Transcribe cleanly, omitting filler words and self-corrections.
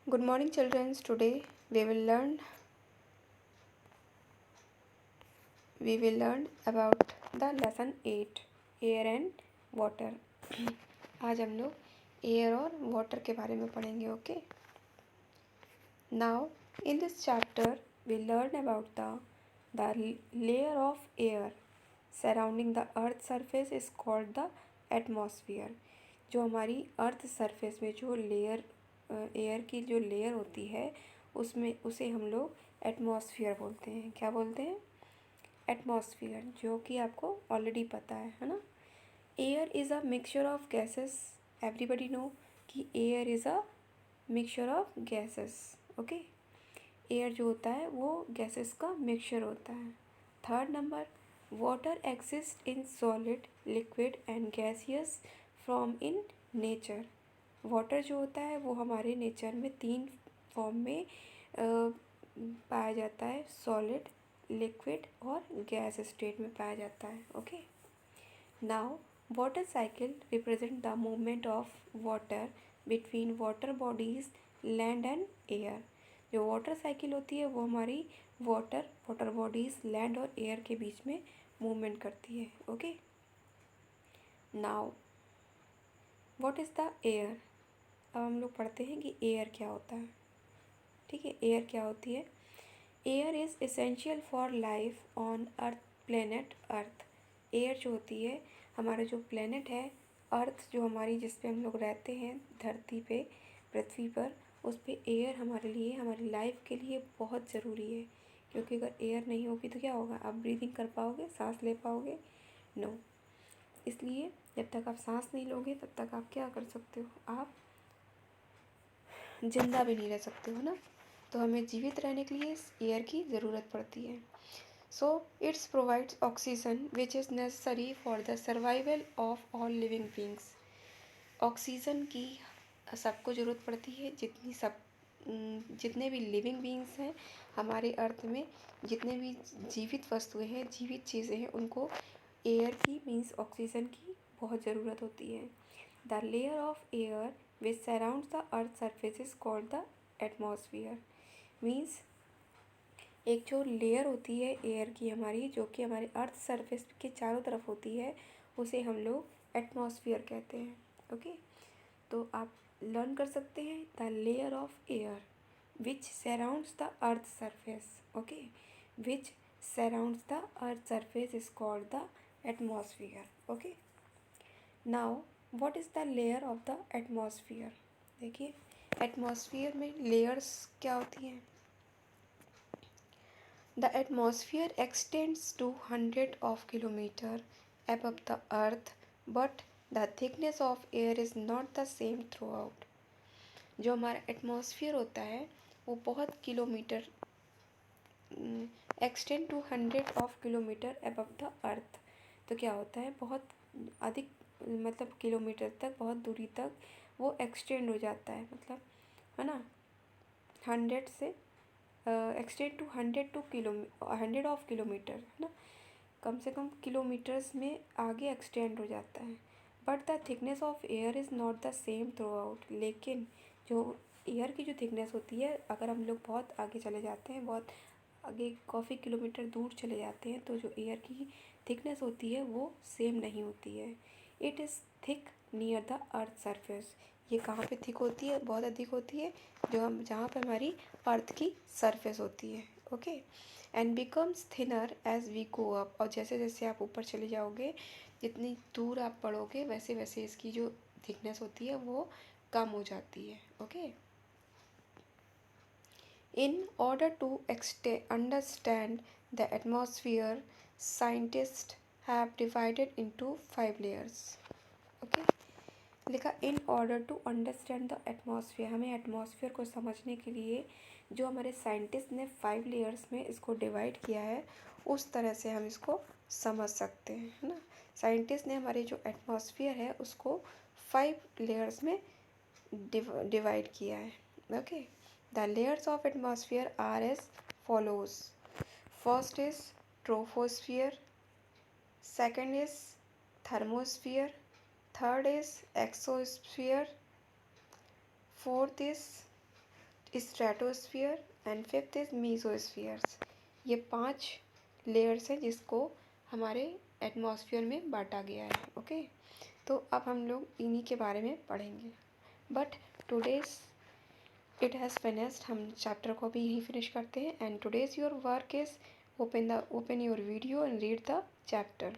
Good morning, children. Today we will learn about the lesson 8 air and water. आज हम लोग air और water के बारे में पढ़ेंगे. Okay. Now in this chapter we learn about the layer of air surrounding the earth surface is called the atmosphere. जो हमारी अर्थ सरफेस में जो लेयर एयर की जो लेयर होती है उसमें उसे हम लोग एटमॉस्फेयर बोलते हैं. क्या बोलते हैं? एटमॉस्फेयर. जो कि आपको ऑलरेडी पता है ना. Air is a mixture of gases. Everybody know कि air is a mixture of gases. Okay. Air जो होता है वो गैसेस का मिक्सचर होता है. Third number, water exist in solid, liquid and gaseous form in nature. Water जो होता है वो हमारे नेचर में 3 फॉर्म में पाया जाता है. सॉलिड, लिक्विड और गैस स्टेट में पाया जाता है. Okay. Now water cycle represent the movement of water between water bodies, land and air. जो वाटर साइकिल होती है वो हमारी वाटर बॉडीज, लैंड और एयर के बीच में मूवमेंट करती है. Okay. Now what is the air. अब हम लोग पढ़ते हैं कि एयर क्या होता है. ठीक है. एयर क्या होती है? Air is essential for life on earth, planet earth. Air जो होती है हमारा जो प्लेनेट है अर्थ, जो हमारी जिस पे हम लोग रहते हैं धरती पे, पृथ्वी पर, उस पे एयर हमारे लिए, हमारी लाइफ के लिए बहुत ज़रूरी है. क्योंकि अगर एयर नहीं होगी तो क्या होगा? आप ब्रीदिंग कर पाओगे? सांस ले पाओगे? नो. इसलिए जब तक आप सांस नहीं लोगे तब तक आप क्या कर सकते हो? आप जिंदा भी नहीं रह सकते हो ना. तो हमें जीवित रहने के लिए एयर की ज़रूरत पड़ती है. So it's provides oxygen which is necessary for the survival of all living beings. Oxygen की सबको ज़रूरत पड़ती है. जितने भी लिविंग बींग्स हैं हमारे अर्थ में, जितने भी जीवित वस्तुएं हैं, जीवित चीज़ें हैं, उनको एयर की मीन्स ऑक्सीजन की बहुत ज़रूरत होती है. The layer of air which surrounds the earth surface is called the atmosphere. Means एक जो लेयर होती है एयर की हमारी, जो कि हमारे अर्थ सरफेस के चारों तरफ होती है, उसे हम लोग एटमॉस्फेयर कहते हैं. ओके. तो आप लर्न कर सकते हैं the layer of air which surrounds the earth surface. Okay. Which surrounds the earth surface is called the atmosphere. Okay. Now what is the layer of the atmosphere. देखिए atmosphere में layers क्या होती हैं. The atmosphere extends to 100 above the earth, but the thickness of air is not the same throughout. जो हमारा atmosphere होता है वो बहुत kilometre extend to 100 above the earth. तो क्या होता है? बहुत अधिक मतलब किलोमीटर तक, बहुत दूरी तक वो एक्सटेंड हो जाता है. मतलब है ना, 100 से एक्सटेंड टू 100 किलोमीटर है ना, कम से कम किलोमीटर्स में आगे एक्सटेंड हो जाता है. But the thickness of air is not the same through out. लेकिन जो एयर की जो थिकनेस होती है, अगर हम लोग बहुत आगे चले जाते हैं, बहुत आगे काफ़ी किलोमीटर दूर चले जाते हैं, तो जो एयर की थिकनेस होती है वो सेम नहीं होती है. It is thick near the earth surface. ये कहाँ पे थिक होती है? बहुत अधिक होती है जहाँ पे हमारी अर्थ की सरफेस होती है. Okay. And becomes thinner as we go up. और जैसे जैसे आप ऊपर चले जाओगे, जितनी दूर आप पढ़ोगे, वैसे वैसे इसकी जो थिकनेस होती है वो कम हो जाती है. Okay. In order to understand the atmosphere, scientists have divided into 5 layers. Okay. लिखा in order to understand the atmosphere. हमें एटमॉस्फेयर को समझने के लिए जो हमारे साइंटिस्ट ने 5 लेयर्स में इसको डिवाइड किया है, उस तरह से हम इसको समझ सकते हैं, है ना. साइंटिस्ट ने हमारे जो एटमॉस्फेयर है उसको 5 लेयर्स में डिवाइड किया है. Okay. The layers of atmosphere are as follows. First is troposphere, second is thermosphere, third is exosphere, fourth is stratosphere and fifth is mesospheres. ये 5 लेयर्स हैं जिसको हमारे एटमॉस्फेयर में बांटा गया है। ओके, तो अब हम लोग इन्हीं के बारे में पढ़ेंगे। But today's it has finished, हम चैप्टर को भी यहीं फिनिश करते हैं। And today's your work is open your video and read the chapter.